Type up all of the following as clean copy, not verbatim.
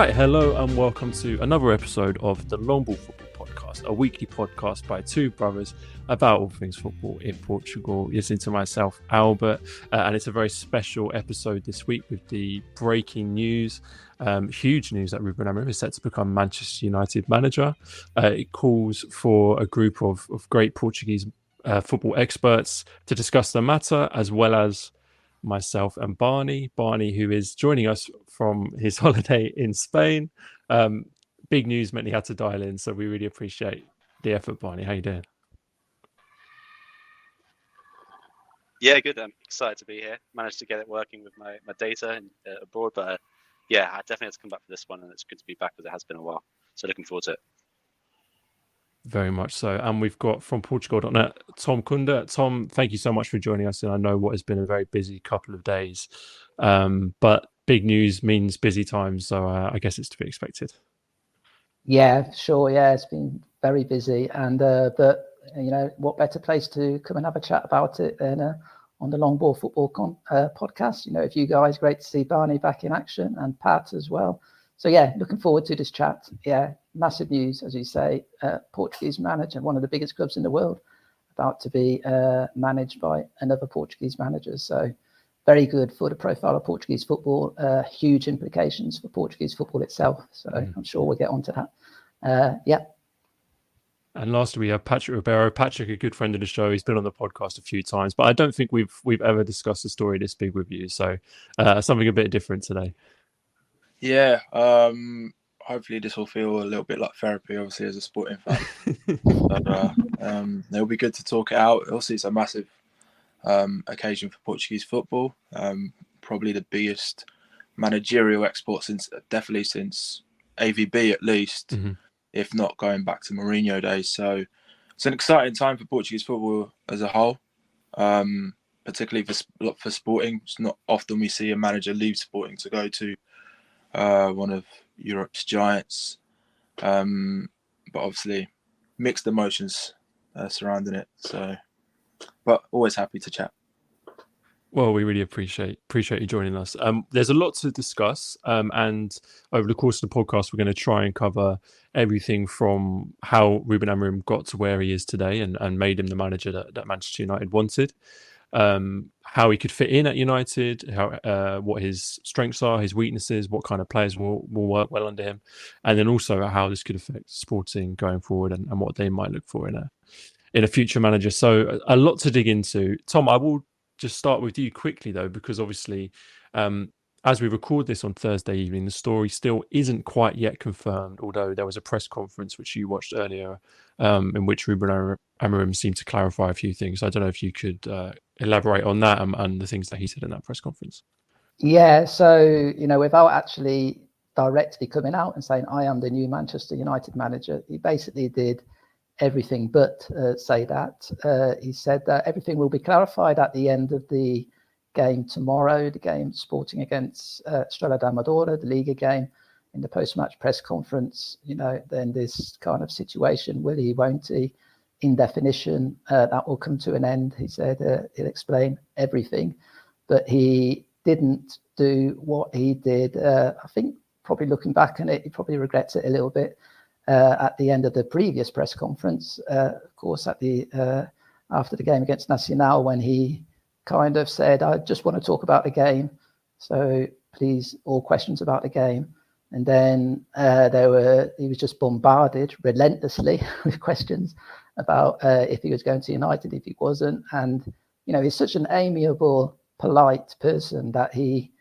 Right, hello and welcome to another episode of the Long Ball Football Podcast, a weekly podcast by two brothers about all things football in Portugal. Listening to myself, Albert, and it's a very special episode this week with the breaking news, huge news that Ruben Amorim is set to become Manchester United manager. It calls for a group of great Portuguese football experts to discuss the matter, as well as myself and Barney, who is joining us from his holiday in Spain. Big news meant he had to dial in, so we really appreciate the effort. Barney, how you doing? Yeah, good. I'm excited to be here. Managed to get it working with my data abroad, but yeah, I definitely have to come back for this one, and it's good to be back because it has been a while. So looking forward to it. Very much so. And we've got from Portugal.net, Tom Kunda. Tom, thank you so much for joining us. And I know what has been a very busy couple of days, but big news means busy times. So I guess it's to be expected. Yeah, sure. Yeah, it's been very busy. And but, you know, what better place to come and have a chat about it than on the Long Ball Football podcast. You know, if you guys, great to see Barney back in action and Pat as well. So, yeah, looking forward to this chat. Yeah, massive news, as you say, Portuguese manager, one of the biggest clubs in the world, about to be managed by another Portuguese manager. So very good for the profile of Portuguese football, huge implications for Portuguese football itself. So I'm sure we'll get onto that. Yeah. And lastly, we have Patrick Ribeiro. Patrick, a good friend of the show. He's been on the podcast a few times, but I don't think we've ever discussed a story this big with you. So something a bit different today. Yeah, hopefully this will feel a little bit like therapy, obviously, as a sporting fan. But, it'll be good to talk it out. Obviously, it's a massive occasion for Portuguese football. Probably the biggest managerial export since AVB at least, if not going back to Mourinho days. So it's an exciting time for Portuguese football as a whole, particularly for Sporting. It's not often we see a manager leave Sporting to go to one of Europe's giants, but obviously mixed emotions surrounding it. So, but always happy to chat. Well, we really appreciate you joining us. There's a lot to discuss, and over the course of the podcast, we're going to try and cover everything from how Ruben Amorim got to where he is today and made him the manager that Manchester United wanted, how he could fit in at United, how what his strengths are, his weaknesses, what kind of players will work well under him, and then also how this could affect Sporting going forward and what they might look for in a future manager. So a lot to dig into. Tom, I will just start with you quickly though, because obviously as we record this on Thursday evening, the story still isn't quite yet confirmed, although there was a press conference which you watched earlier in which Ruben Amorim seemed to clarify a few things. I don't know if you could elaborate on that and the things that he said in that press conference. Yeah, so, you know, without actually directly coming out and saying, I am the new Manchester United manager, he basically did everything but say that. He said that everything will be clarified at the end of the game tomorrow, the game Sporting against Estrela da Amadora, the Liga game. In the post-match press conference, you know, then this kind of situation, will he, won't he, in definition, that will come to an end. He said he'll explain everything, but he didn't do what he did. I think probably looking back on it, he probably regrets it a little bit. At the end of the previous press conference, of course, at the after the game against Nacional, when he kind of said, I just want to talk about the game. So please, all questions about the game. And then he was just bombarded relentlessly with questions about if he was going to United, if he wasn't. And, you know, he's such an amiable, polite person that he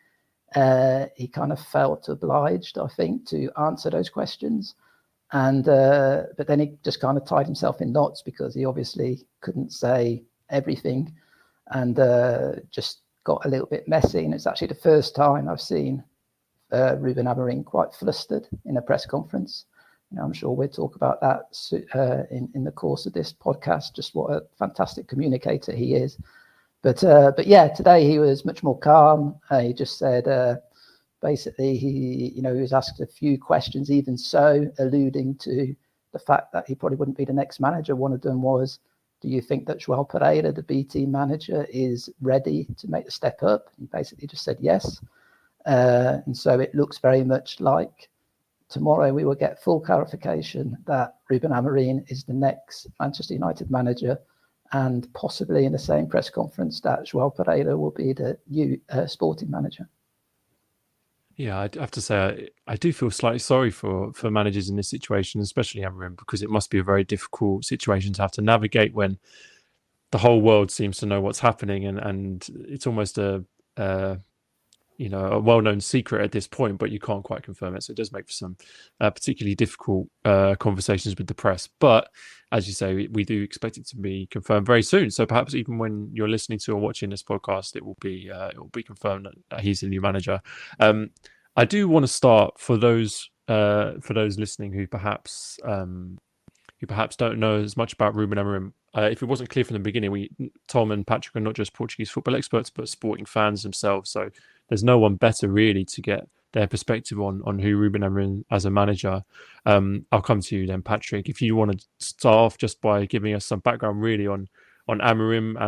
kind of felt obliged, I think, to answer those questions. And but then he just kind of tied himself in knots because he obviously couldn't say everything and just got a little bit messy. And it's actually the first time I've seen Ruben Amorim quite flustered in a press conference. You know, I'm sure we'll talk about that in the course of this podcast, just what a fantastic communicator he is. But yeah, today he was much more calm. He just said, basically, he was asked a few questions, even so, alluding to the fact that he probably wouldn't be the next manager. One of them was, do you think that João Pereira, the B team manager, is ready to make the step up? He basically just said yes. And so it looks very much like tomorrow we will get full clarification that Ruben Amorim is the next Manchester United manager, and possibly in the same press conference that João Pereira will be the new sporting manager. Yeah, I have to say, I do feel slightly sorry for managers in this situation, especially Amorim, because it must be a very difficult situation to have to navigate when the whole world seems to know what's happening, and it's almost a well-known secret at this point, but you can't quite confirm it. So it does make for some particularly difficult conversations with the press. But as you say, we do expect it to be confirmed very soon. So perhaps even when you're listening to or watching this podcast, it will be confirmed that he's the new manager. I do want to start for those listening who perhaps don't know as much about Ruben Amorim. If it wasn't clear from the beginning, Tom and Patrick are not just Portuguese football experts, but sporting fans themselves. So there's no one better really to get their perspective on who Ruben Amorim as a manager. I'll come to you then, Patrick. If you want to start off just by giving us some background really on Amorim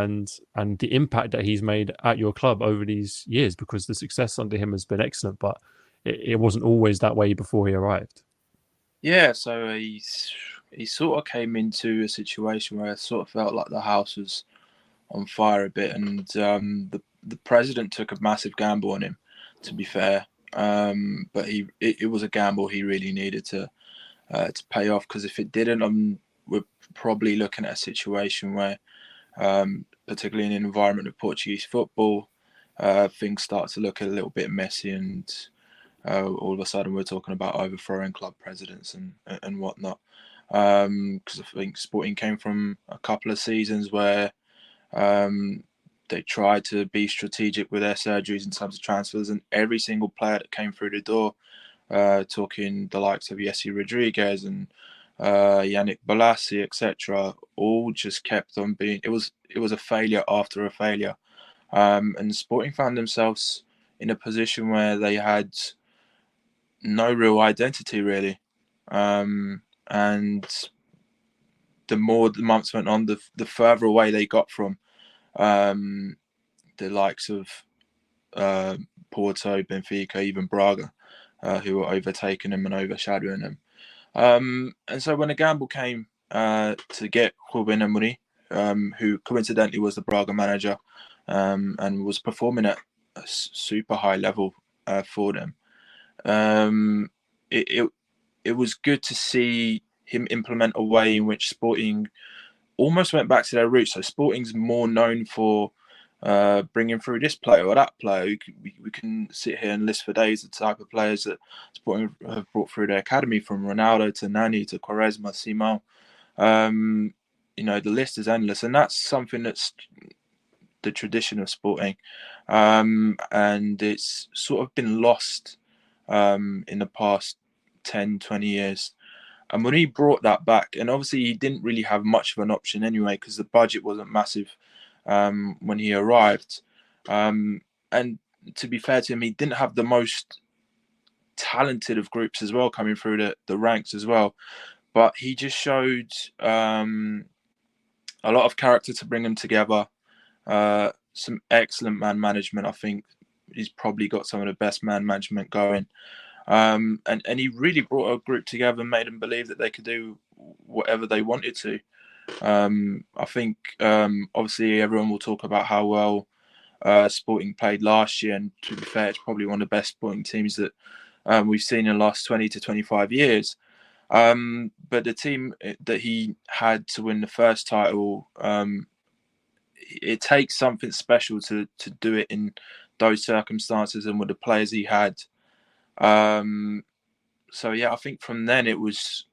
and the impact that he's made at your club over these years, because the success under him has been excellent, but it wasn't always that way before he arrived. Yeah, so he sort of came into a situation where it sort of felt like the house was on fire a bit, and the president took a massive gamble on him, to be fair. But it was a gamble he really needed to pay off, because if it didn't, we're probably looking at a situation where, particularly in an environment of Portuguese football, things start to look a little bit messy, and all of a sudden we're talking about overthrowing club presidents and whatnot. Because I think Sporting came from a couple of seasons where they tried to be strategic with their surgeries in terms of transfers, and every single player that came through the door, talking the likes of Jesse Rodriguez and Yannick Bolasie, etc., all just kept on being. It was a failure after a failure, and Sporting found themselves in a position where they had no real identity really, and the more the months went on, the further away they got from the likes of Porto, Benfica, even Braga, who were overtaking them and overshadowing them. And so when the gamble came to get Ruben Amorim, who coincidentally was the Braga manager and was performing at a super high level for them, it was good to see him implement a way in which Sporting almost went back to their roots. So Sporting's more known for bringing through this player or that player. We can sit here and list for days the type of players that Sporting have brought through their academy, from Ronaldo to Nani to Quaresma, Simão. The list is endless, and that's something that's the tradition of Sporting, and it's sort of been lost in the past 10, 20 years. And when he brought that back, and obviously he didn't really have much of an option anyway, because the budget wasn't massive when he arrived. And to be fair to him, he didn't have the most talented of groups as well coming through the ranks as well. But he just showed a lot of character to bring them together. Some excellent man management. I think he's probably got some of the best man management going. And he really brought a group together and made them believe that they could do whatever they wanted to. I think obviously everyone will talk about how well Sporting played last year, and to be fair, it's probably one of the best Sporting teams that we've seen in the last 20 to 25 years. But the team that he had to win the first title, it takes something special to do it in those circumstances and with the players he had. So yeah, I think from then it was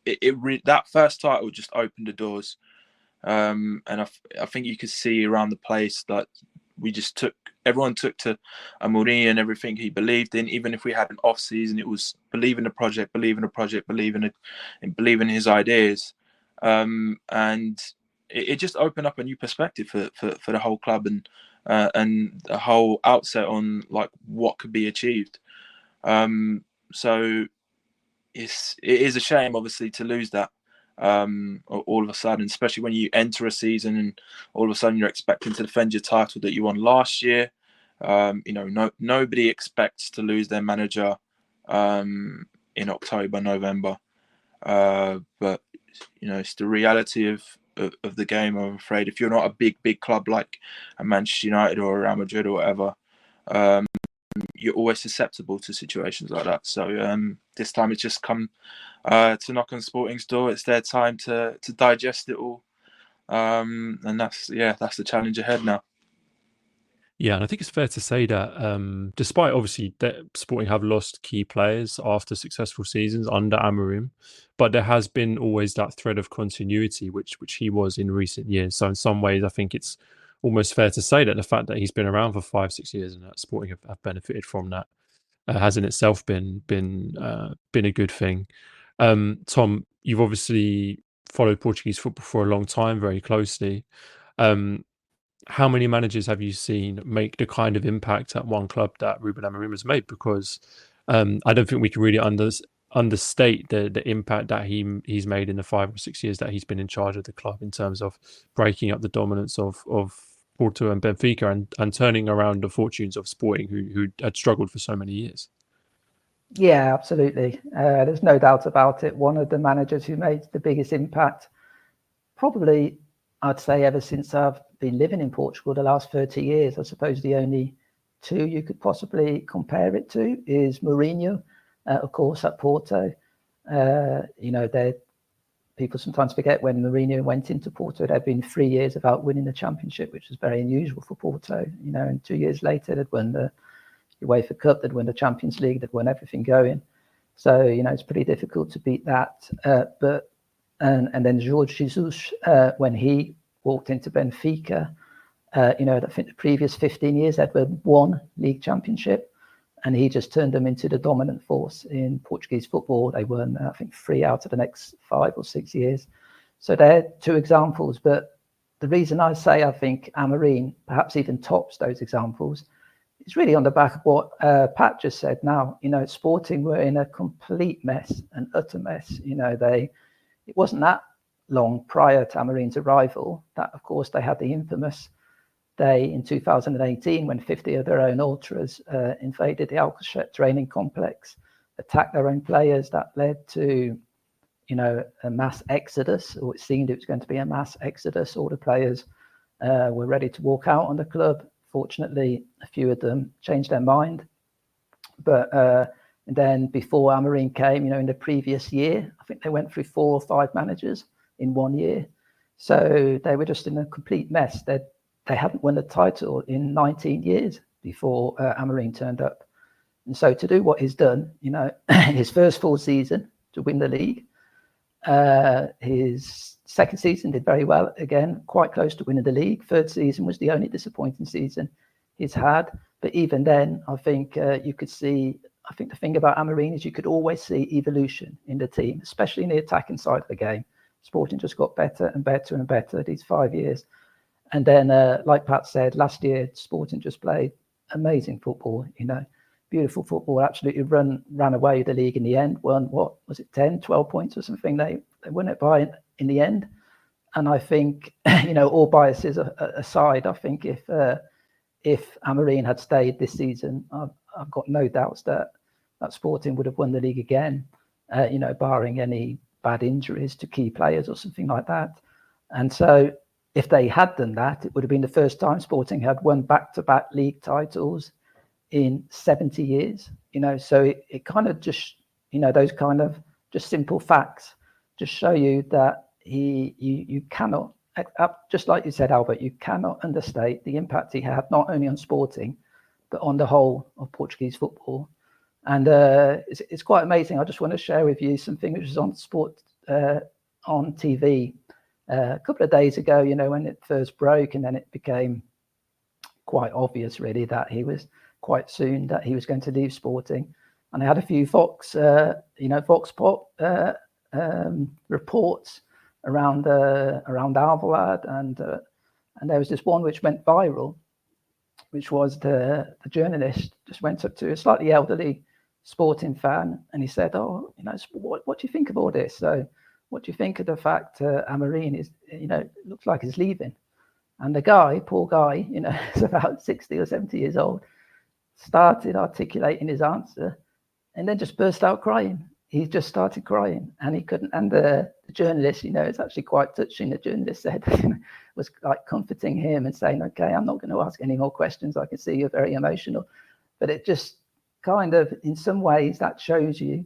that first title just opened the doors, and I think you could see around the place that everyone took to Amorim and everything he believed in. Even if we had an off season, it was believe in the project, believe in his ideas, and it just opened up a new perspective for the whole club and the whole outset on like what could be achieved. So it is a shame, obviously, to lose that all of a sudden, especially when you enter a season and all of a sudden you're expecting to defend your title that you won last year. Nobody expects to lose their manager in October, November. But it's the reality of the game. I'm afraid if you're not a big club like a Manchester United or a Real Madrid or whatever, you're always susceptible to situations like that. So this time it's just come to knock on Sporting's door. It's their time to digest it all, and that's the challenge ahead now. Yeah, and I think it's fair to say that despite obviously that Sporting have lost key players after successful seasons under Amorim, but there has been always that thread of continuity, which he was in recent years. So in some ways, I think it's almost fair to say that the fact that he's been around for 5-6 years and that Sporting have benefited from that has in itself been a good thing. Tom, you've obviously followed Portuguese football for a long time, very closely. How many managers have you seen make the kind of impact at one club that Ruben Amorim has made? Because I don't think we can really understate the impact that he's made in the 5 or 6 years that he's been in charge of the club in terms of breaking up the dominance of Porto and Benfica and turning around the fortunes of Sporting, who had struggled for so many years. Yeah, absolutely. There's no doubt about it. One of the managers who made the biggest impact, probably, I'd say, ever since I've been living in Portugal the last 30 years. I suppose the only two you could possibly compare it to is Mourinho, of course, at Porto. People sometimes forget when Mourinho went into Porto, there'd been 3 years without winning the championship, which was very unusual for Porto. And 2 years later, they'd won the UEFA Cup, they'd won the Champions League, they'd won everything going. So, it's pretty difficult to beat that. And then Jorge Jesus, when he walked into Benfica, I think the previous 15 years they'd won one league championship, and he just turned them into the dominant force in Portuguese football. They won, I think, 3 out of the next 5 or 6 years. So they're 2 examples. But the reason I say I think Amorim perhaps even tops those examples is really on the back of what Pat just said now. Sporting were in a complete mess, an utter mess. It wasn't that long prior to Amorim's arrival that, of course, they had the infamous day in 2018 when 50 of their own ultras invaded the Alcochete training complex, attacked their own players. That led to, a mass exodus, or it seemed it was going to be a mass exodus. All the players were ready to walk out on the club. Fortunately, a few of them changed their mind. But and then before Amorim came, in the previous year, I think they went through 4 or 5 managers in 1 year. So they were just in a complete mess. They hadn't won a title in 19 years before Amorim turned up. And so to do what he's done, his first full season to win the league, his second season did very well, again, quite close to winning the league. Third season was the only disappointing season he's had. But even then, I think you could see, I think the thing about Amorim is you could always see evolution in the team, especially in the attacking side of the game. Sporting just got better and better and better these 5 years. And then, like Pat said, last year, Sporting just played amazing football, beautiful football, absolutely ran away the league in the end, won, 10, 12 points or something? They won it by in the end. And I think, all biases aside, I think if Amorim had stayed this season, I've got no doubts that Sporting would have won the league again, barring any bad injuries to key players or something like that. And so if they had done that, it would have been the first time Sporting had won back-to-back league titles in 70 years. So it kind of just, those kind of just simple facts just show you that you cannot, just like you said, Albert, you cannot understate the impact he had not only on Sporting, but on the whole of Portuguese football. And it's quite amazing. I just want to share with you something which was on sport on TV a couple of days ago, when it first broke, and then it became quite obvious really that he was going to leave Sporting. And I had a few Vox Pop reports around Alvalade, and there was this one which went viral, which was the journalist just went up to a slightly elderly Sporting fan, and he said, what do you think of all this? So what do you think of the fact Amorim is, looks like he's leaving? And the guy, poor guy, is about 60 or 70 years old, started articulating his answer and then just burst out crying. he just started crying, and he couldn't. And the journalist, it's actually quite touching. The journalist said, was like comforting him and saying, "Okay, I'm not going to ask any more questions. I can see you're very emotional." But it just kind of, in some ways, that shows you,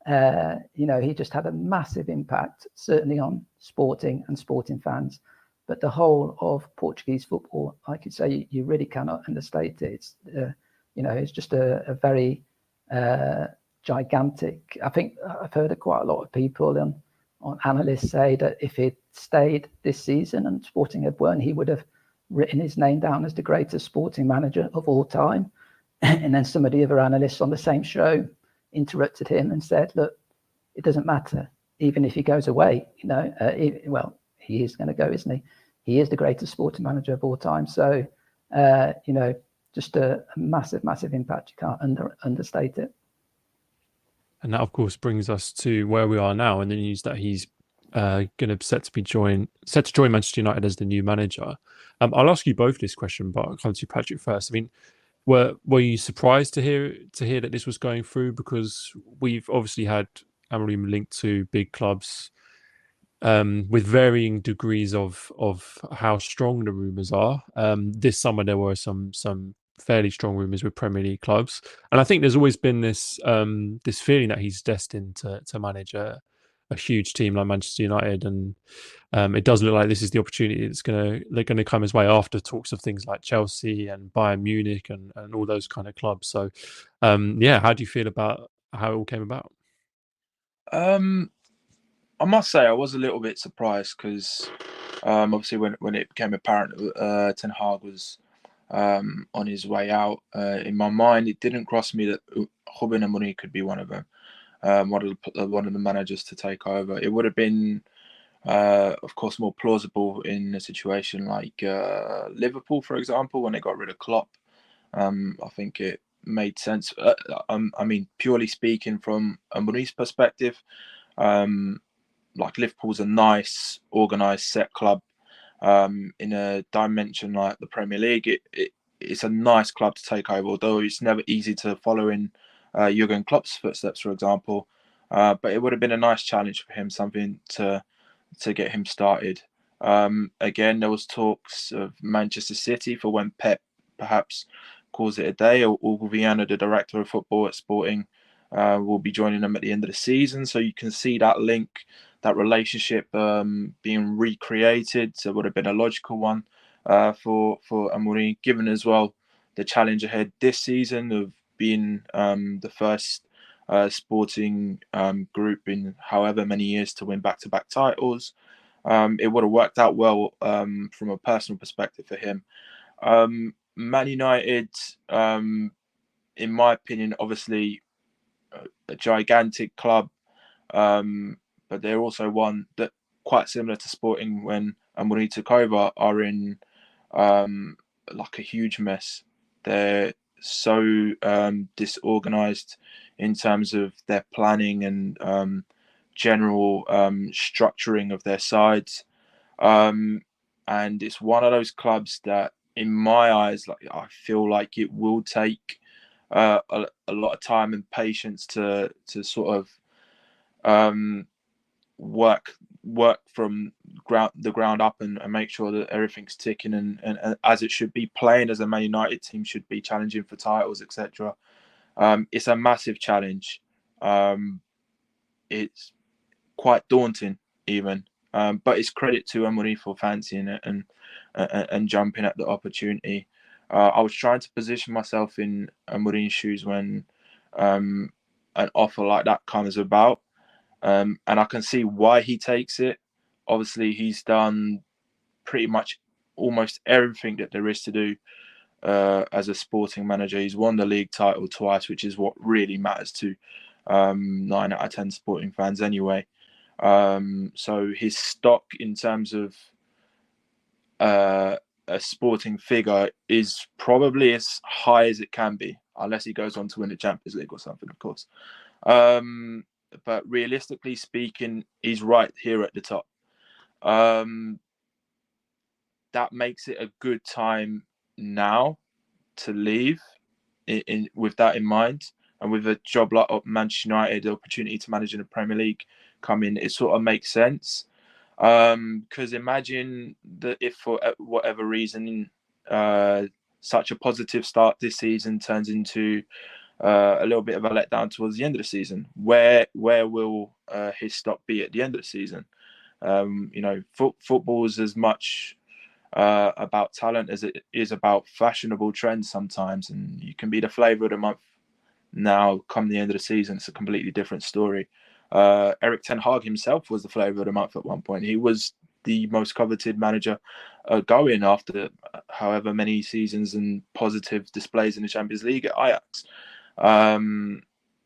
he just had a massive impact, certainly on sporting and sporting fans, but the whole of Portuguese football. I could say you really cannot understate it. It's, it's just a very gigantic. I think I've heard quite a lot of people on analysts say that if he'd stayed this season and Sporting had won, he would have written his name down as the greatest sporting manager of all time. And then some of the other analysts on the same show interrupted him and said, "Look, it doesn't matter. Even if he goes away, he is going to go, isn't he? He is the greatest sporting manager of all time." So, just a massive, massive impact. You can't understate it. And that, of course, brings us to where we are now, and the news that he's going to set to join Manchester United as the new manager. I'll ask you both this question, but I'll come to you, Patrick, first. I mean, were you surprised to hear that this was going through? Because we've obviously had Amorim linked to big clubs with varying degrees of how strong the rumours are. This summer there were some fairly strong rumours with Premier League clubs, and I think there's always been this feeling that he's destined to manage a huge team like Manchester United, and it does look like this is the opportunity they're gonna come his way after talks of things like Chelsea and Bayern Munich and all those kind of clubs. So, how do you feel about how it all came about? I must say I was a little bit surprised because obviously when it became apparent Ten Hag was on his way out, in my mind it didn't cross me that Ruben Amorim could be one of them, one of the managers to take over. It would have been, of course, more plausible in a situation like Liverpool, for example, when they got rid of Klopp. I think it made sense. I mean, purely speaking from Amorim's perspective, like Liverpool's a nice, organised, set club. In a dimension like the Premier League, it's a nice club to take over, although it's never easy to follow in Jurgen Klopp's footsteps, for example. But it would have been a nice challenge for him, something to get him started. Again, there was talks of Manchester City for when Pep perhaps calls it a day, or Viana, the director of football at Sporting, will be joining them at the end of the season. So you can see that link, that relationship being recreated. So it would have been a logical one for Amorim, given as well the challenge ahead this season of being the first sporting group in however many years to win back-to-back titles. It would have worked out well from a personal perspective for him. Man United, in my opinion, obviously a gigantic club, but they're also one that, quite similar to Sporting when Amorim took over, are in like a huge mess. They're so disorganized in terms of their planning and general structuring of their sides, and it's one of those clubs that, in my eyes, like I feel like it will take a lot of time and patience to sort of work from the ground up and make sure that everything's ticking and as it should be. Playing as a Man United team should be, challenging for titles, etc. It's a massive challenge. It's quite daunting even, but it's credit to Amorim for fancying it and jumping at the opportunity. I was trying to position myself in Amorim's shoes when an offer like that comes about, and I can see why he takes it. Obviously, he's done pretty much almost everything that there is to do as a sporting manager. He's won the league title twice, which is what really matters to 9 out of 10 sporting fans anyway. So his stock in terms of a sporting figure is probably as high as it can be, unless he goes on to win the Champions League or something, of course. But realistically speaking, he's right here at the top. That makes it a good time now to leave with that in mind. and with a job like Manchester United, the opportunity to manage in the Premier League coming, it sort of makes sense. Because imagine that if for whatever reason such a positive start this season turns into a little bit of a letdown towards the end of the season, where will his stock be at the end of the season? Football is as much about talent as it is about fashionable trends sometimes, and you can be the flavour of the month now. Come the end of the season, it's a completely different story. Erik ten Hag himself was the flavour of the month at one point. He was the most coveted manager going after however many seasons and positive displays in the Champions League at Ajax.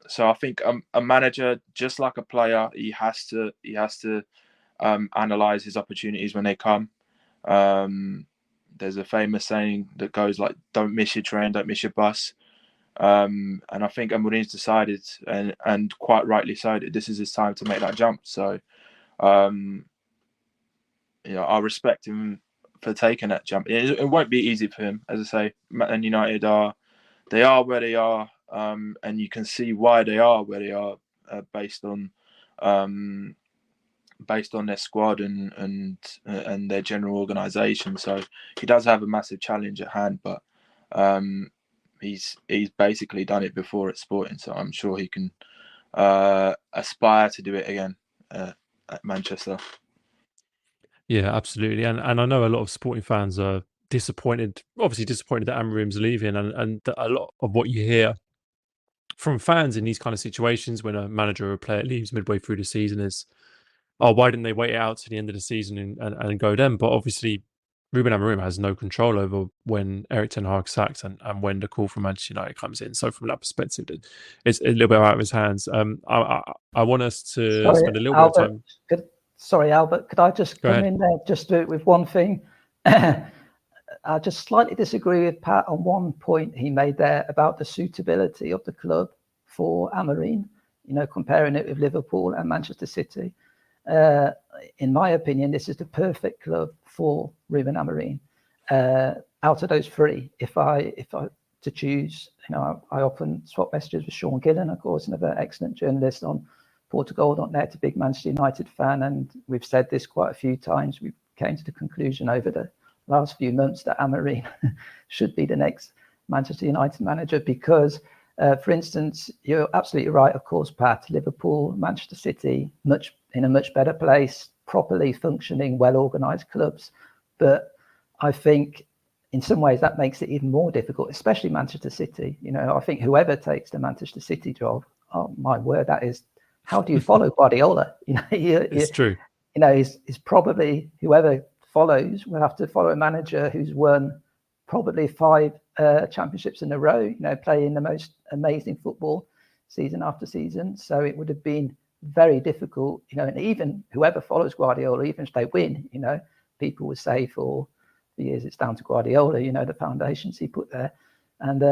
So I think a manager, just like a player, he has to analyze his opportunities when they come. There's a famous saying that goes like, "Don't miss your train, don't miss your bus." And I think Amorim's decided, and quite rightly so, that this is his time to make that jump. So, I respect him for taking that jump. It won't be easy for him, as I say. Man United are where they are, and you can see why they are where they are, based on their squad and their general organisation. So he does have a massive challenge at hand, but he's basically done it before at Sporting, so I'm sure he can aspire to do it again at Manchester. Yeah, absolutely. And I know a lot of Sporting fans are disappointed that Amorim's leaving, and that a lot of what you hear from fans in these kind of situations when a manager or a player leaves midway through the season is, oh, why didn't they wait it out to the end of the season and go then? But obviously, Ruben Amorim has no control over when Erik ten Hag sacks and when the call from Manchester United comes in. So from that perspective, it's a little bit out of his hands. I want us to spend a little bit of time. Sorry, Albert, could I just come in there just with one thing? I just slightly disagree with Pat on one point he made there about the suitability of the club for Amorim, comparing it with Liverpool and Manchester City. In my opinion, this is the perfect club for Ruben Amorim. Out of those three, if I to choose, I often swap messages with Sean Gillen, of course, another excellent journalist on Portugal.net, a big Manchester United fan, and we've said this quite a few times. We came to the conclusion over the last few months that Amorim should be the next Manchester United manager because, for instance, you're absolutely right, of course, Pat, Liverpool, Manchester City, in a much better place, properly functioning, well-organised clubs. But I think in some ways that makes it even more difficult, especially Manchester City. I think whoever takes the Manchester City job, oh my word, that is, how do you follow Guardiola? It's true. He's probably, whoever follows will have to follow a manager who's won probably 5 championships in a row, playing the most amazing football season after season. So it would have been very difficult, and even whoever follows Guardiola, even if they win, people would say for years it's down to Guardiola, the foundations he put there. And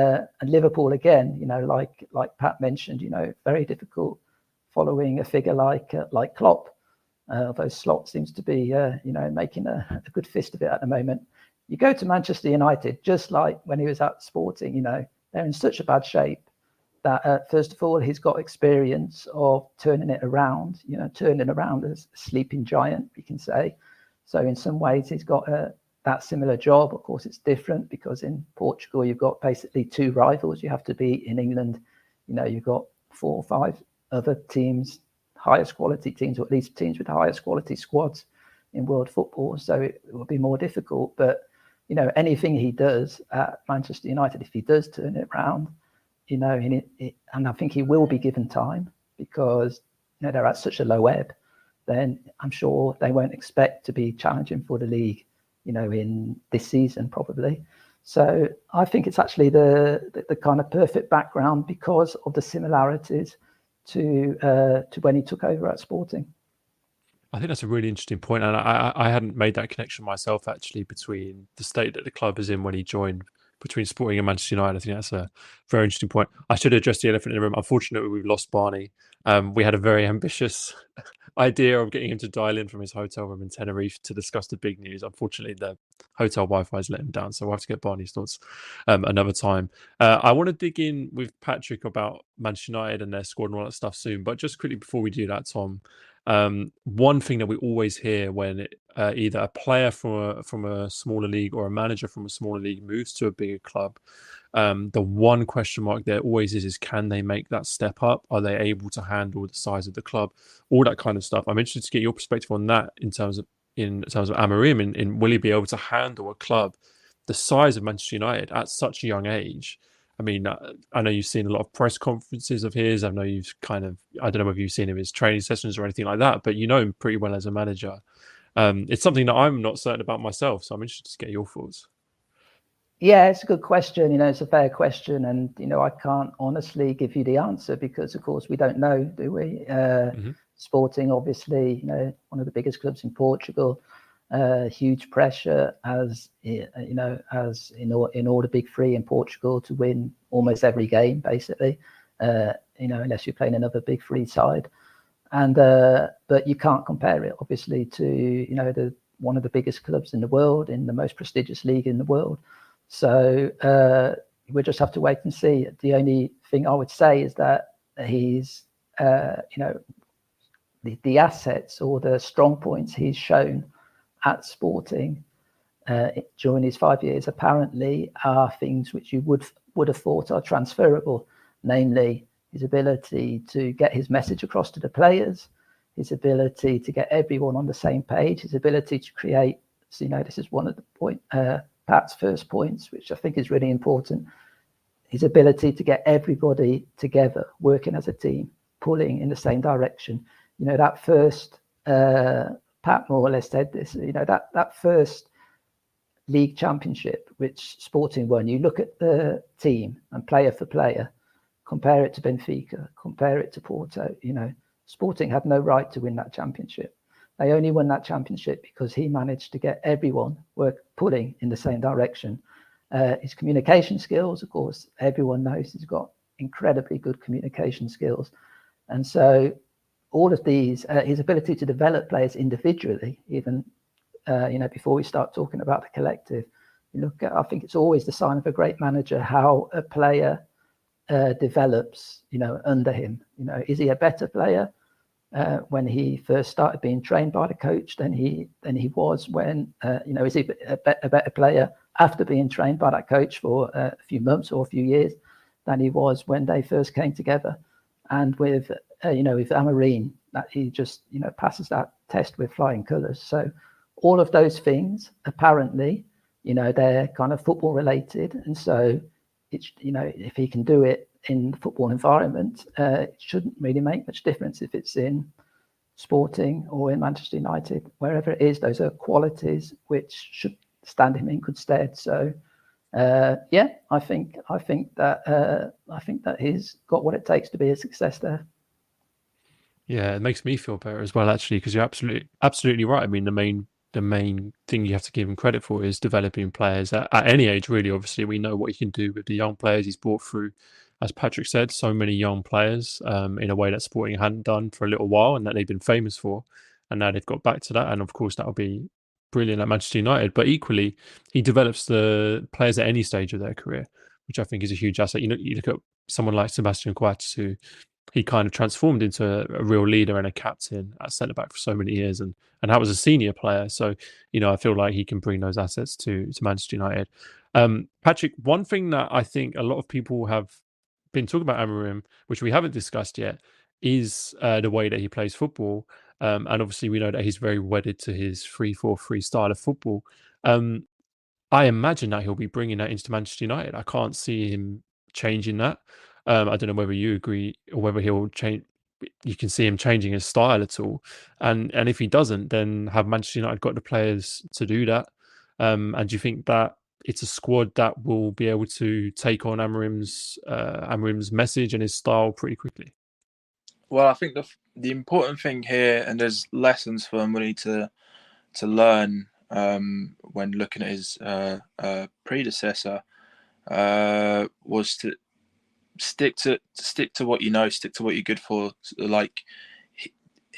Liverpool again, like Pat mentioned, very difficult following a figure like Klopp. Although Slot seems to be, making a good fist of it at the moment. You go to Manchester United, just like when he was at Sporting, they're in such a bad shape that first of all, he's got experience of turning it around, turning around a sleeping giant, you can say. So in some ways, he's got that similar job. Of course, it's different because in Portugal, you've got basically 2 rivals you have to beat. In England, you've got 4 or 5 other teams, highest quality teams, or at least teams with the highest quality squads in world football. So it will be more difficult. But, anything he does at Manchester United, if he does turn it around, and I think he will be given time because, they're at such a low ebb, then I'm sure they won't expect to be challenging for the league, in this season probably. So I think it's actually the kind of perfect background because of the similarities to when he took over at Sporting. I think that's a really interesting point, and I hadn't made that connection myself actually between the state that the club is in when he joined, between Sporting and Manchester United. I think that's a very interesting point. I should address the elephant in the room. Unfortunately, we've lost Barney. We had a very ambitious idea of getting him to dial in from his hotel room in Tenerife to discuss the big news. Unfortunately, the hotel Wi-Fi has let him down, so we'll have to get Barney's thoughts another time. I want to dig in with Patrick about Manchester United and their squad and all that stuff soon, but just quickly before we do that, Tom, one thing that we always hear when either a player from a smaller league or a manager from a smaller league moves to a bigger club, the one question mark there always is can they make that step up? Are they able to handle the size of the club? All that kind of stuff. I'm interested to get your perspective on that in terms of Amorim, in will he be able to handle a club the size of Manchester United at such a young age? I mean, I know you've seen a lot of press conferences of his. I know you've I don't know whether you've seen him in his training sessions or anything like that, but you know him pretty well as a manager. It's something that I'm not certain about myself, so I'm interested to get your thoughts. Yeah, it's a good question. It's a fair question. And, I can't honestly give you the answer because, of course, we don't know, do we? Sporting, obviously, one of the biggest clubs in Portugal, huge pressure as in all the big three in Portugal to win almost every game, basically, unless you're playing another big three side. And but you can't compare it, obviously, to, one of the biggest clubs in the world, in the most prestigious league in the world. So we'll just have to wait and see. The only thing I would say is that he's, the assets or the strong points he's shown at Sporting during his 5 years apparently are things which you would have thought are transferable, namely his ability to get his message across to the players, his ability to get everyone on the same page, his ability to create. So, this is one of the Pat's first points, which I think is really important. His ability to get everybody together, working as a team, pulling in the same direction. That first, Pat more or less said this, that first league championship, which Sporting won, you look at the team and player for player, compare it to Benfica, compare it to Porto, Sporting had no right to win that championship. They only won that championship because he managed to get everyone pulling in the same direction. His communication skills, of course, everyone knows he's got incredibly good communication skills. And so all of these, his ability to develop players individually, even, before we start talking about the collective, I think it's always the sign of a great manager how a player develops, under him. Is he a better player when he first started being trained by the coach than he was when, is he a better player after being trained by that coach for a few months or a few years than he was when they first came together? And with Amorim, that he just, passes that test with flying colours. So all of those things, apparently, they're kind of football related. And so, it's, if he can do it in the football environment, it shouldn't really make much difference if it's in Sporting or in Manchester United, wherever it is. Those are qualities which should stand him in good stead. So, I think that he's got what it takes to be a success there. Yeah, it makes me feel better as well, actually, because you're absolutely right. I mean, the main thing you have to give him credit for is developing players at any age, really. Obviously, we know what he can do with the young players he's brought through. As Patrick said, so many young players in a way that Sporting hadn't done for a little while and that they've been famous for. And now they've got back to that. And of course, that'll be brilliant at Manchester United. But equally, he develops the players at any stage of their career, which I think is a huge asset. You look at someone like Sebastian Coates, who he kind of transformed into a real leader and a captain at centre back for so many years, and that was a senior player. So, I feel like he can bring those assets to Manchester United. Patrick, one thing that I think a lot of people have been talking about Amorim, which we haven't discussed yet, is the way that he plays football. And obviously, we know that he's very wedded to his 3-4-3 style of football. I imagine that he'll be bringing that into Manchester United. I can't see him changing that. I don't know whether you agree or whether he'll change. You can see him changing his style at all, and if he doesn't, then have Manchester United got the players to do that? And do you think that it's a squad that will be able to take on Amorim's message and his style pretty quickly? Well, I think the important thing here, and there's lessons for Amorim to learn when looking at his predecessor, was to stick to what you know, stick to what you're good for. Like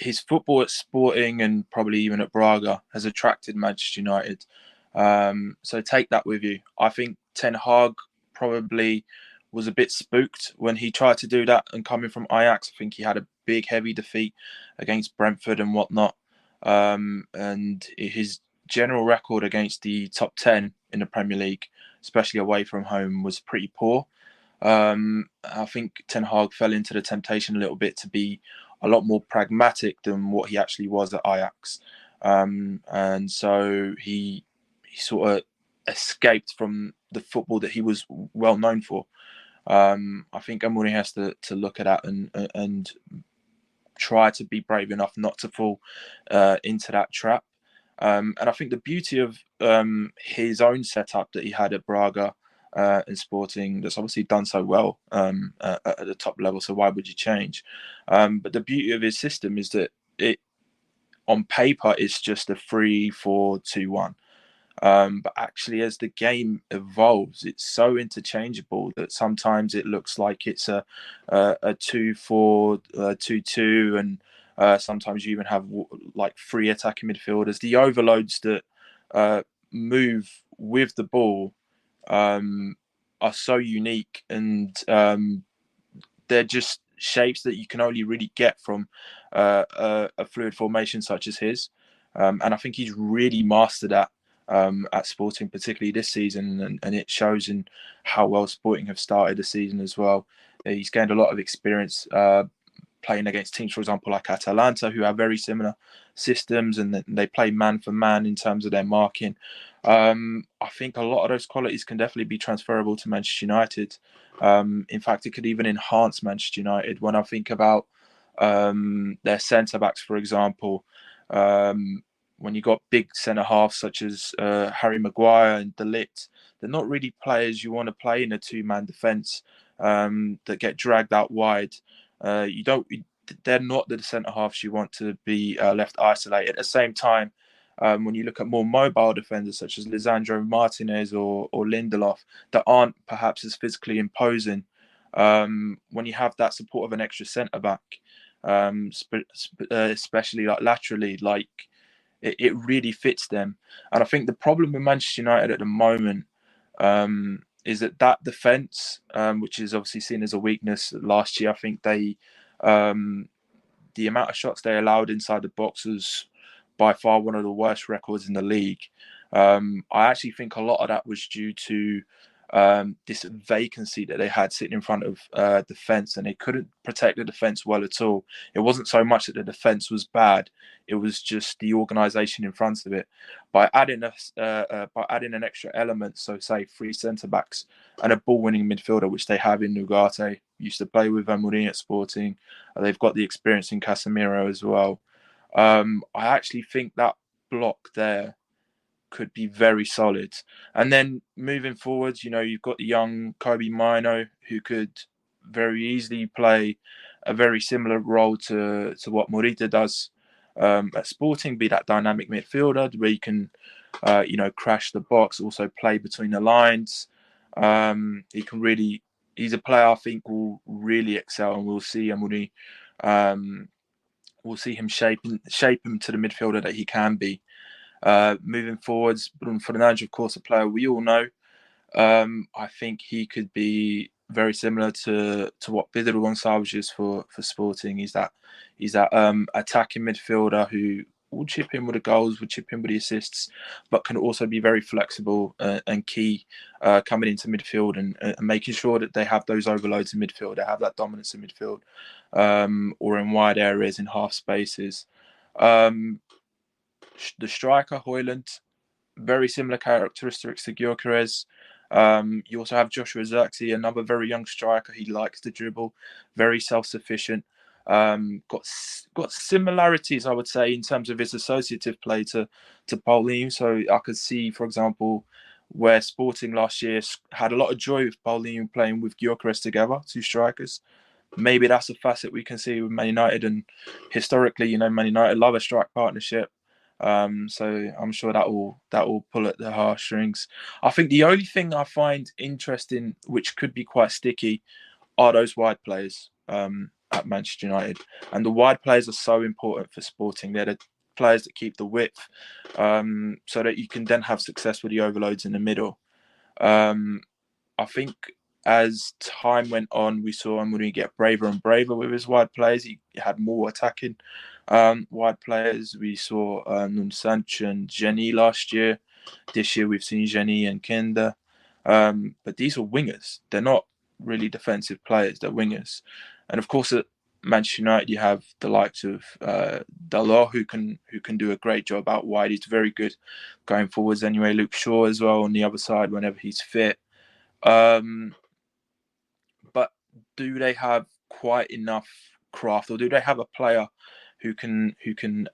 his football at Sporting and probably even at Braga has attracted Manchester United. So take that with you. I think Ten Hag probably was a bit spooked when he tried to do that, and coming from Ajax, I think he had a big, heavy defeat against Brentford and whatnot. And his general record against the top 10 in the Premier League, especially away from home, was pretty poor. I think Ten Hag fell into the temptation a little bit to be a lot more pragmatic than what he actually was at Ajax. And so he sort of escaped from the football that he was well known for. I think Amorim has to look at that and try to be brave enough not to fall into that trap. And I think the beauty of his own setup that he had at Braga and Sporting, that's obviously done so well at the top level, so why would you change? But the beauty of his system is that it, on paper, it's just a 3-4-2-1. But actually, as the game evolves, it's so interchangeable that sometimes it looks like it's a 2-4-2-2, and sometimes you even have like 3 attacking midfielders. The overloads that move with the ball are so unique, and they're just shapes that you can only really get from a fluid formation such as his. And I think he's really mastered that at Sporting, particularly this season, and it shows in how well Sporting have started the season as well. He's gained a lot of experience playing against teams, for example, like Atalanta, who have very similar systems, and they play man for man in terms of their marking. I think a lot of those qualities can definitely be transferable to Manchester United. In fact, it could even enhance Manchester United. When I think about their centre-backs, for example, when you got big centre halves such as Harry Maguire and Dalot, they're not really players you want to play in a 2-man defence that get dragged out wide. They're not the centre halves you want to be left isolated. At the same time, when you look at more mobile defenders such as Lisandro Martinez or Lindelof that aren't perhaps as physically imposing, when you have that support of an extra centre back, especially like laterally, like. It really fits them. And I think the problem with Manchester United at the moment is that defence, which is obviously seen as a weakness last year, I think the amount of shots they allowed inside the box was by far one of the worst records in the league. I actually think a lot of that was due to this vacancy that they had sitting in front of defence, and they couldn't protect the defence well at all. It wasn't so much that the defence was bad; it was just the organisation in front of it. By adding an extra element, so say 3 centre backs and a ball-winning midfielder, which they have in Ugarte, used to play with Amorim at Sporting. They've got the experience in Casemiro as well. I actually think that block there could be very solid. And then moving forwards, you've got the young Kobe Mino, who could very easily play a very similar role to what Morita does at Sporting, be that dynamic midfielder where you can, crash the box, also play between the lines. He's a player I think will really excel, and we'll see Amorim. We'll see him shape him to the midfielder that he can be. Moving forwards, Bruno Fernandes, of course, a player we all know. I think he could be very similar to what Pedro Gonçalves is for Sporting. He's that attacking midfielder who will chip in with the goals, will chip in with the assists, but can also be very flexible and key coming into midfield and making sure that they have those overloads in midfield, they have that dominance in midfield, or in wide areas in half spaces. The striker, Højlund, very similar characteristics to Gyökeres. You also have Joshua Zirkzee, another very young striker. He likes to dribble, very self-sufficient. Got similarities, I would say, in terms of his associative play to Paulinho. So I could see, for example, where Sporting last year had a lot of joy with Paulinho playing with Gyökeres together, 2 strikers. Maybe that's a facet we can see with Man United, and historically, Man United love a strike partnership. So I'm sure that will pull at the heartstrings. I think the only thing I find interesting, which could be quite sticky, are those wide players. And at Manchester United. And the wide players are so important for Sporting. They're the players that keep the width, so that you can then have success with the overloads in the middle. I think as time went on, we saw Amorim get braver and braver with his wide players. He had more attacking wide players. We saw Nuno Sancho and Jenny last year. This year we've seen Jenny and Kenda. But these are wingers. They're not really defensive players. They're wingers. And of course, at Manchester United, you have the likes of Dalot, who can do a great job out wide. He's very good going forwards anyway. Luke Shaw as well on the other side whenever he's fit. But do they have quite enough craft, or do they have a player who can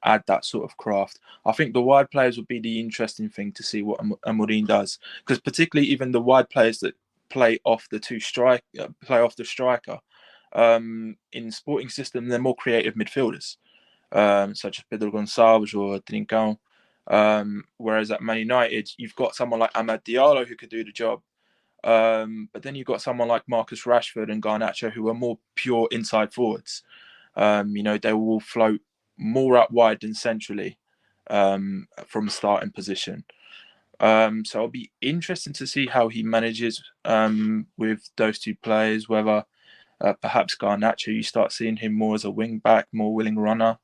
add that sort of craft? I think the wide players would be the interesting thing to see what Amorim does, because particularly even the wide players that play off the striker. In Sporting system, they're more creative midfielders, such as Pedro Gonçalves or Trincão. Whereas at Man United, you've got someone like Amad Diallo who could do the job. But then you've got someone like Marcus Rashford and Garnacho who are more pure inside forwards. They will float more out wide than centrally from starting position. So it'll be interesting to see how he manages with those two players, whether perhaps Garnacho, you start seeing him more as a wing back, more willing runner.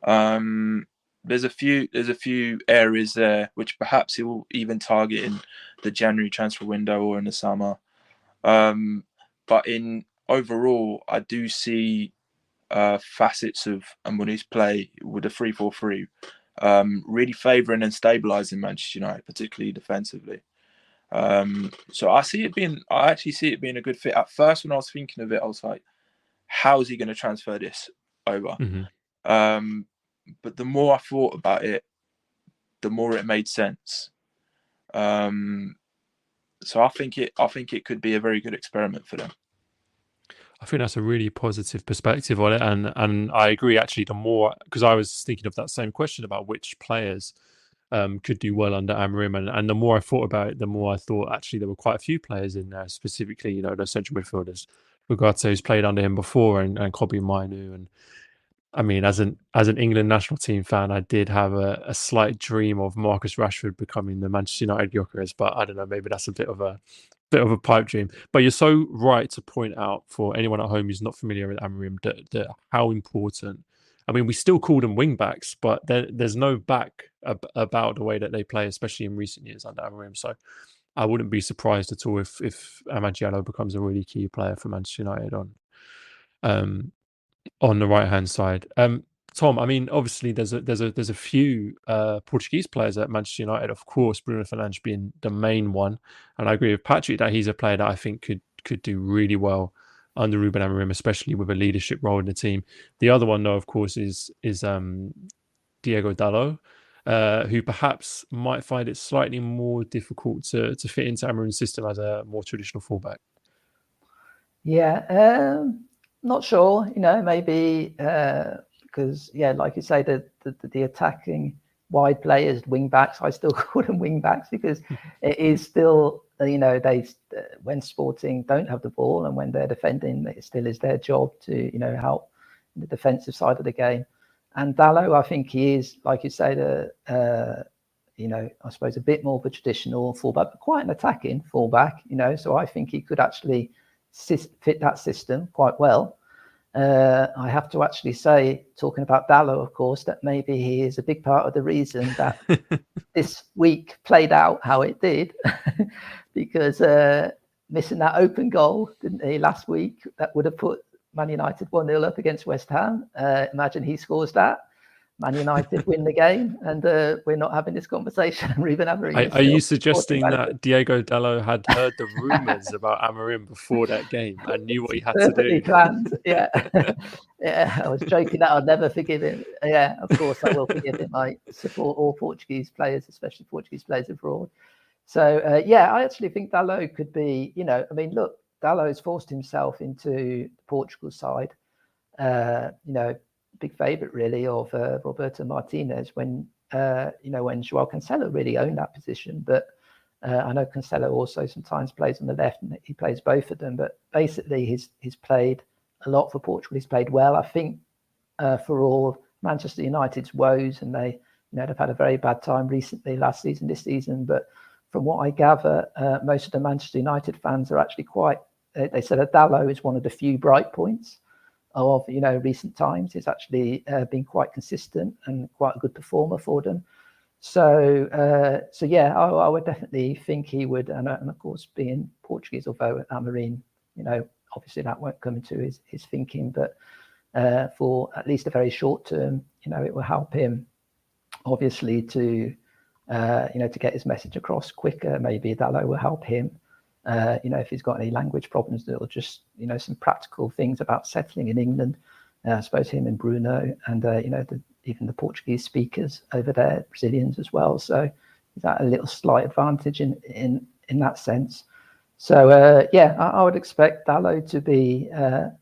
There's a few areas there which perhaps he will even target in the January transfer window or in the summer. But in overall, I do see facets of Amorim's play with a 3-4-3 really favouring and stabilising Manchester United, particularly defensively. So I actually see it being a good fit. At first, when I was thinking of it, I was like, how is he going to transfer this over? Mm-hmm. But the more I thought about it, the more it made sense. So I think it could be a very good experiment for them. I think that's a really positive perspective on it, and I agree actually. The more, because I was thinking of that same question about which players could do well under Amorim, and the more I thought about it, the more I thought actually there were quite a few players in there, specifically the central midfielders. Ugarte, who's played under him before, and Kobbie Mainoo, and I mean, as an England national team fan, I did have a slight dream of Marcus Rashford becoming the Manchester United Gyökeres, but I don't know, maybe that's a bit of a pipe dream. But you're so right to point out, for anyone at home who's not familiar with Amorim, that how important. I mean, we still call them wing backs, but there's no back about the way that they play, especially in recent years under Amorim. So I wouldn't be surprised at all if Amad Diallo becomes a really key player for Manchester United on the right hand side. Tom, I mean, obviously there's a few Portuguese players at Manchester United. Of course, Bruno Fernandes being the main one, and I agree with Patrick that he's a player that I think could do really well under Ruben Amorim, especially with a leadership role in the team. The other one, though, of course, is Diogo Dalot, who perhaps might find it slightly more difficult to fit into Amorim's system as a more traditional fullback. Yeah, not sure. Maybe. Because, like you say, the attacking wide players, wing backs, I still call them wing backs because it is still, they when Sporting don't have the ball and when they're defending, it still is their job to, help the defensive side of the game. And Dalot, I think he is, like you say, I suppose a bit more of a traditional fullback, but quite an attacking fullback, so I think he could actually fit that system quite well. I have to actually say, talking about Dalot, of course, that maybe he is a big part of the reason that this week played out how it did, because missing that open goal, didn't he, last week, that would have put Man United 1-0 up against West Ham. Imagine he scores that. Man United win the game, and we're not having this conversation. Ruben Amorim. Are you suggesting that Diogo Dalot had heard the rumours about Amorim before that game and knew what he had to do? Planned. Yeah, yeah. I was joking that I'd never forgive him. Yeah, of course I will forgive him. I support all Portuguese players, especially Portuguese players abroad. So I actually think Dalot could be. Look, Dalot's forced himself into Portugal side. Big favourite really of Roberto Martinez when João Cancelo really owned that position. But I know Cancelo also sometimes plays on the left, and he plays both of them. But basically, he's played a lot for Portugal. He's played well. I think for all Manchester United's woes, and they've had a very bad time recently, last season, this season. But from what I gather, most of the Manchester United fans are actually quite. They said that Dalot is one of the few bright points of recent times. He's actually been quite consistent and quite a good performer for them. So yeah, I would definitely think he would, and of course being Portuguese, although Amorim, obviously that won't come into his thinking, but for at least a very short term, it will help him obviously to get his message across quicker. Maybe Dalot will help him. If he's got any language problems, or just some practical things about settling in England. I suppose him and Bruno, and even the Portuguese speakers over there, Brazilians as well. So is that a little slight advantage in that sense? So I would expect Dalot to be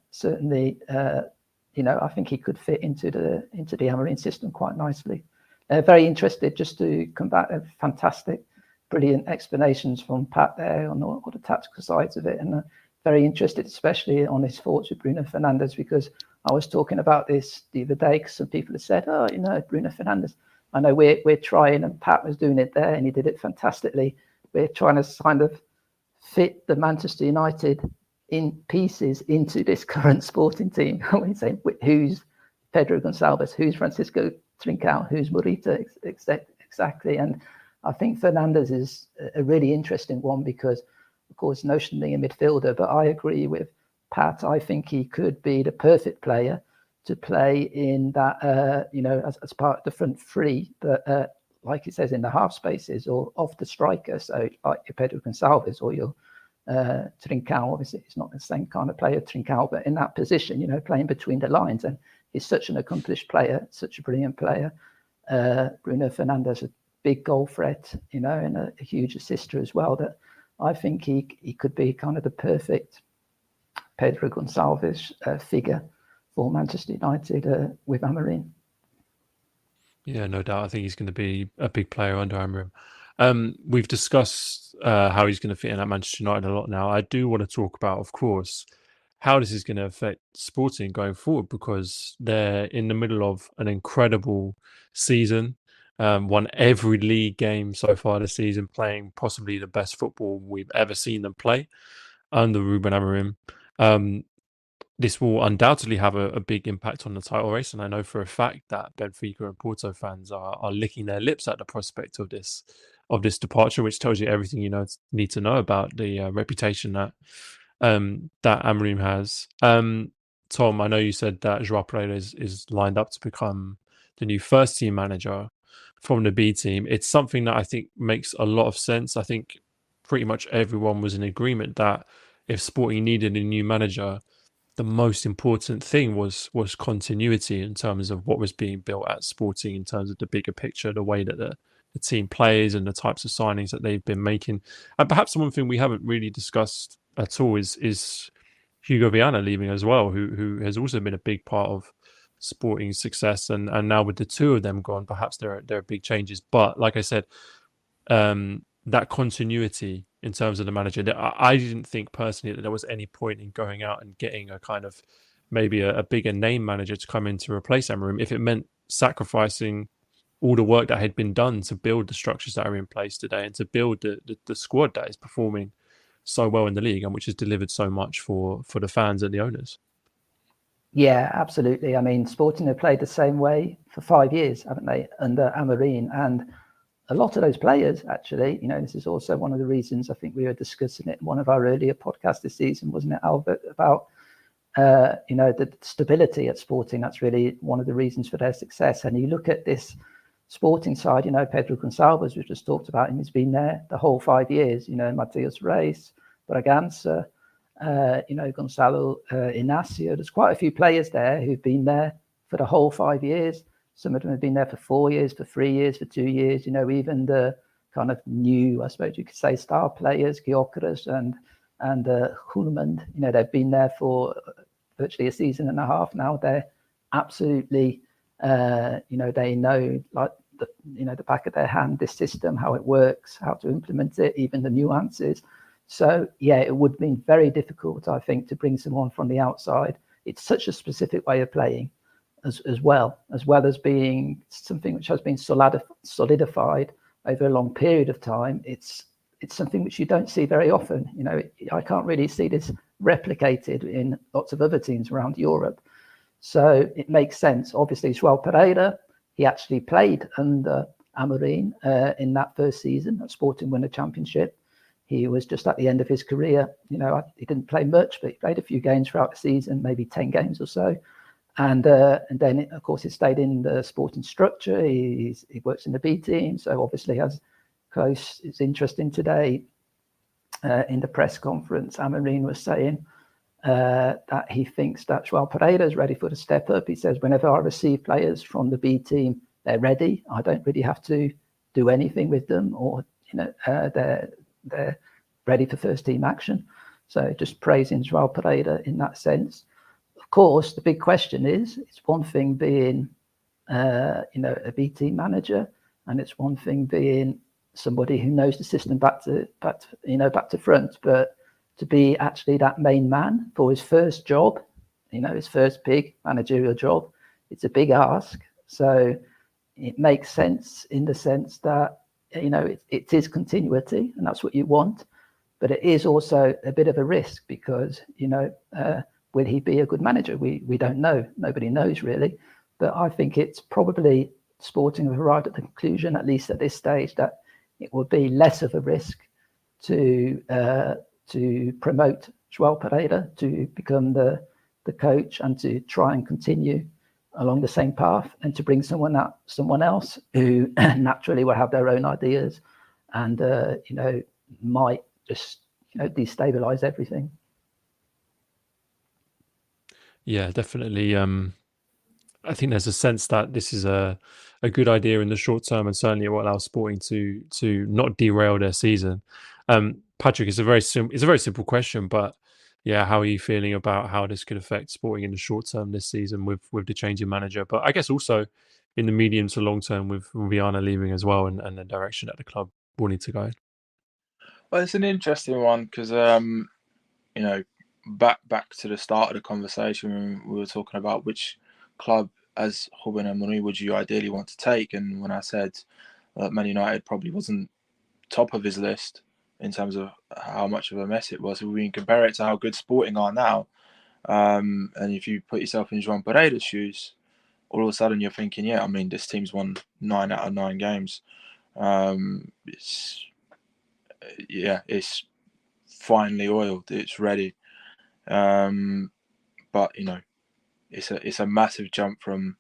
certainly. I think he could fit into the Amorim system quite nicely. Very interested just to come back. Fantastic. Brilliant explanations from Pat there on all the tactical sides of it, and very interested, especially on his thoughts with Bruno Fernandes, because I was talking about this the other day because some people have said, Bruno Fernandes. I know we're trying, and Pat was doing it there, and he did it fantastically. We're trying to kind of fit the Manchester United in pieces into this current sporting team. We say who's Pedro Gonçalves, who's Francisco Trincão, who's Morita, exactly, and I think Fernandes is a really interesting one because, of course, notionally a midfielder, but I agree with Pat. I think he could be the perfect player to play in that, as part of the front three, but like it says, in the half spaces or off the striker. So like your Pedro Gonçalves or your Trincão. Obviously, he's not the same kind of player, Trincão, but in that position, playing between the lines. And he's such an accomplished player, such a brilliant player. Bruno Fernandes, big goal threat, and a huge assister as well, that I think he could be kind of the perfect Pedro Gonçalves figure for Manchester United with Amorim. Yeah, no doubt. I think he's going to be a big player under Amorim. We've discussed how he's going to fit in at Manchester United a lot now. I do want to talk about, of course, how this is going to affect Sporting going forward, because they're in the middle of an incredible season. Won every league game so far this season, playing possibly the best football we've ever seen them play under Ruben Amorim. This will undoubtedly have a big impact on the title race, and I know for a fact that Benfica and Porto fans are licking their lips at the prospect of this departure, which tells you everything you need to know about the reputation that Amorim has. Tom, I know you said that João Pereira is lined up to become the new first team manager from the B team. It's something that I think makes a lot of sense. I think pretty much everyone was in agreement that if Sporting needed a new manager, the most important thing was continuity in terms of what was being built at Sporting, in terms of the bigger picture, the way that the team plays and the types of signings that they've been making. And perhaps the one thing we haven't really discussed at all is Hugo Viana leaving as well, who has also been a big part of Sporting's success, and now with the two of them gone, perhaps there are big changes. But like I said, that continuity in terms of the manager, I didn't think personally that there was any point in going out and getting a kind of maybe a bigger name manager to come in to replace Amorim if it meant sacrificing all the work that had been done to build the structures that are in place today and to build the squad that is performing so well in the league and which has delivered so much for the fans and the owners. Yeah, absolutely. I mean, Sporting have played the same way for 5 years, haven't they, under Amorim? And a lot of those players, actually, this is also one of the reasons I think we were discussing it in one of our earlier podcasts this season, wasn't it, Albert, about, the stability at Sporting. That's really one of the reasons for their success. And you look at this Sporting side, Pedro Gonçalves, we just talked about him, he's been there the whole 5 years, Matias Reis, Bragança, Gonçalo Inácio. There's quite a few players there who've been there for the whole 5 years. Some of them have been there for 4 years, for 3 years, for 2 years. Even the kind of new, I suppose you could say, star players, Gyökeres and Hulmand, they've been there for virtually a season and a half now. They're absolutely, they know like the back of their hand this system, how it works, how to implement it, even the nuances. So yeah, it would have been very difficult, I think, to bring someone from the outside it's such a specific way of playing as well as being something which has been solidified over a long period of time. It's something which you don't see very often. I can't really see this replicated in lots of other teams around Europe. So it makes sense. Obviously, João Pereira, he actually played under Amorim in that first season at Sporting win a championship. He was just at the end of his career. He didn't play much, but he played a few games throughout the season, maybe 10 games or so. And then, of course, he stayed in the Sporting structure. He works in the B team, so obviously has close. It's interesting today in the press conference, Amorim was saying that he thinks that João Pereira is ready for the step up. He says, whenever I receive players from the B team, they're ready. I don't really have to do anything with them, or they're ready for first team action. So just praising João Pereira in that sense. Of course, the big question is, it's one thing being, a B team manager, and it's one thing being somebody who knows the system back to front. But to be actually that main man for his first job, his first big managerial job, it's a big ask. So it makes sense in the sense that it is continuity, and that's what you want. But it is also a bit of a risk because will he be a good manager? We don't know. Nobody knows really. But I think it's probably Sporting have arrived at the conclusion, at least at this stage, that it will be less of a risk to promote João Pereira to become the coach and to try and continue along the same path, and to bring someone else who naturally will have their own ideas and might just destabilize everything. Yeah, definitely. I think there's a sense that this is a good idea in the short term, and certainly it will allow Sporting to not derail their season. Patrick, it's a very simple question, but yeah, how are you feeling about how this could affect Sporting in the short term this season with the change in manager, but I guess also in the medium to long term with Viana leaving as well, and the direction that the club will need to go? Well, it's an interesting one because back to the start of the conversation, we were talking about which club as Ruben Amorim would you ideally want to take, and when I said Man United probably wasn't top of his list in terms of how much of a mess it was, if we can compare it to how good Sporting are now, and if you put yourself in João Pereira's shoes, all of a sudden you're thinking, yeah, I mean, this team's won 9 out of 9 games. It's finely oiled, it's ready. But it's a massive jump from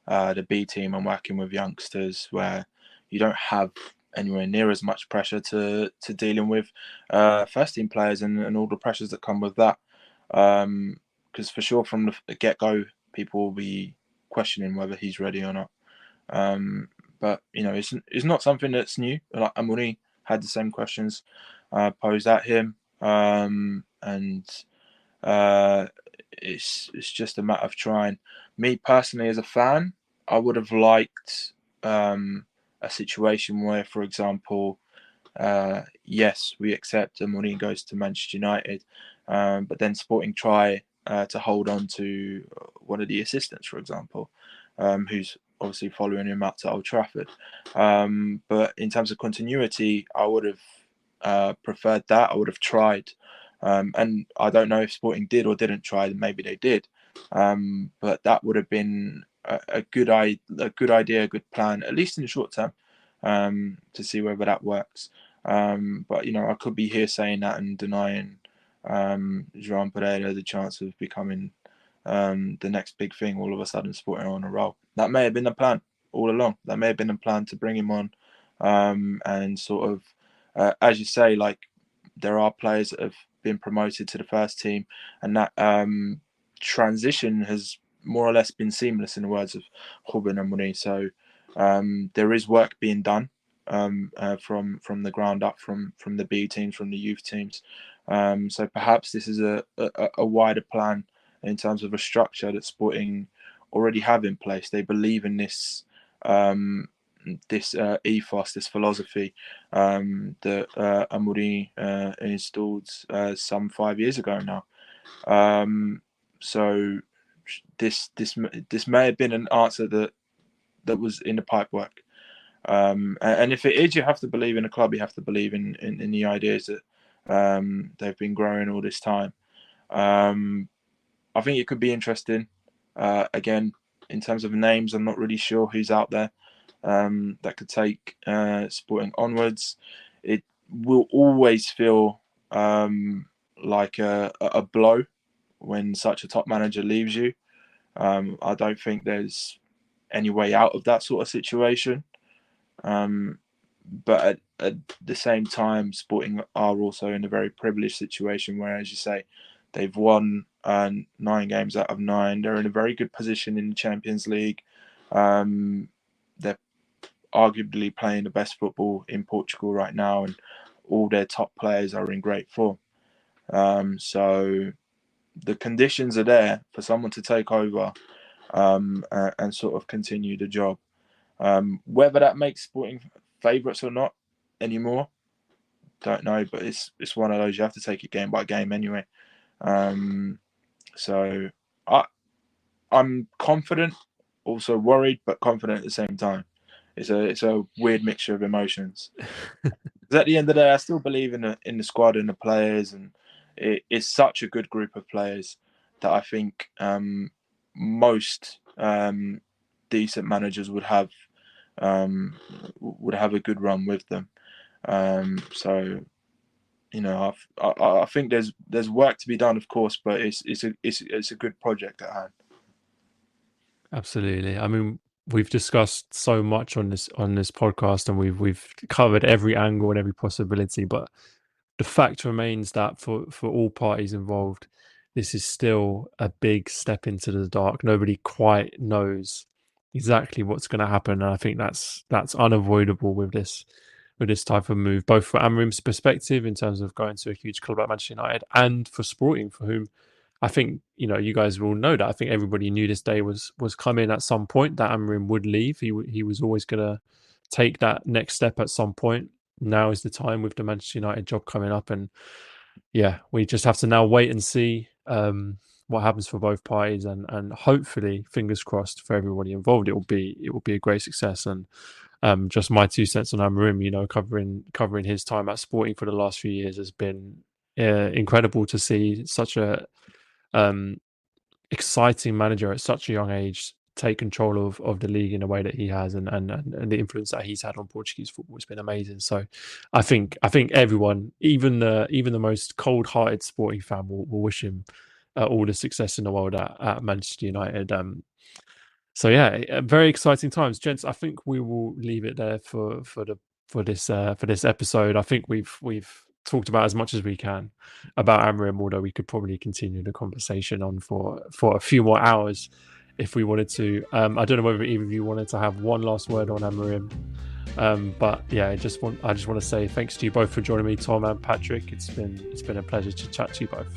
the B team and working with youngsters where you don't have anywhere near as much pressure to dealing with first team players and all the pressures that come with that. Because for sure from the get-go, people will be questioning whether he's ready or not. But it's not something that's new. Like Amorim had the same questions posed at him, and it's just a matter of trying. Me personally, as a fan, I would have liked a situation where, for example, yes, we accept Amorim goes to Manchester United, but then Sporting try to hold on to one of the assistants, for example, who's obviously following him out to Old Trafford. But in terms of continuity, I would have preferred that. I would have tried. And I don't know if Sporting did or didn't try. Maybe they did. But that would have been a good idea, a good plan, at least in the short term, to see whether that works. But I could be here saying that and denying João Pereira the chance of becoming the next big thing. All of a sudden, Sporting on a roll. That may have been the plan all along. That may have been the plan to bring him on, and sort of, as you say, like there are players that have been promoted to the first team, and that transition has more or less been seamless, in the words of Ruben Amorim. So there is work being done from the ground up, from the B teams, from the youth teams. So perhaps this is a wider plan in terms of a structure that Sporting already have in place. They believe in this ethos, this philosophy that Amorim installed some 5 years ago now. So this may have been an answer that was in the pipework. And if it is, you have to believe in the club. You have to believe in the ideas that they've been growing all this time. I think it could be interesting. Again, in terms of names, I'm not really sure who's out there that could take Sporting onwards. It will always feel like a blow when such a top manager leaves you. I don't think there's any way out of that sort of situation. But at the same time, Sporting are also in a very privileged situation where, as you say, they've won 9 games out of 9. They're in a very good position in the Champions League. They're arguably playing the best football in Portugal right now, and all their top players are in great form. So the conditions are there for someone to take over and sort of continue the job. Whether that makes Sporting favourites or not anymore, don't know. But it's one of those, you have to take it game by game anyway. So I'm confident, also worried, but confident at the same time. It's a weird mixture of emotions. Because at the end of the day, I still believe in the squad and the players, and it's such a good group of players that I think most decent managers would have a good run with them. So, you know, I think there's work to be done, of course, but it's a good project at hand. Absolutely. I mean, we've discussed so much on this podcast, and we've covered every angle and every possibility, but the fact remains that for all parties involved, this is still a big step into the dark. Nobody quite knows exactly what's going to happen, and I think that's unavoidable with this type of move, both for Amorim's perspective in terms of going to a huge club like Manchester United, and for Sporting, for whom I think, you know, you guys will know that I think everybody knew this day was coming at some point, that Amorim would leave. He was always going to take that next step at some point. Now is the time with the Manchester United job coming up, and yeah, we just have to now wait and see what happens for both parties, and hopefully, fingers crossed for everybody involved, it will be a great success. And just my 2 cents on Amorim, you know, covering his time at Sporting for the last few years has been incredible to see such a exciting manager at such a young age take control of the league in a way that he has, and the influence that he's had on Portuguese football has been amazing. So I think everyone, even the most cold-hearted Sporting fan, will wish him all the success in the world at Manchester United. So yeah, very exciting times, gents. I think we will leave it there for this episode. I think we've talked about as much as we can about Amorim, although we could probably continue the conversation on for a few more hours if we wanted to. I don't know whether either of you wanted to have one last word on Amorim, but yeah, I just want to say thanks to you both for joining me, Tom and Patrick. It's been a pleasure to chat to you both.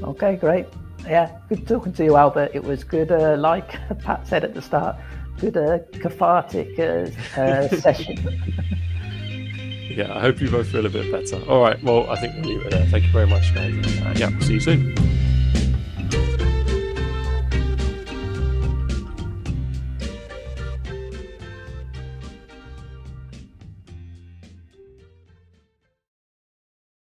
Okay, great. Yeah, good talking to you, Albert. It was good, like Pat said at the start, good cathartic session. Yeah, I hope you both feel a bit better. All right, well, I think we'll leave it there. Thank you very much, guys. Yeah, we'll see you soon.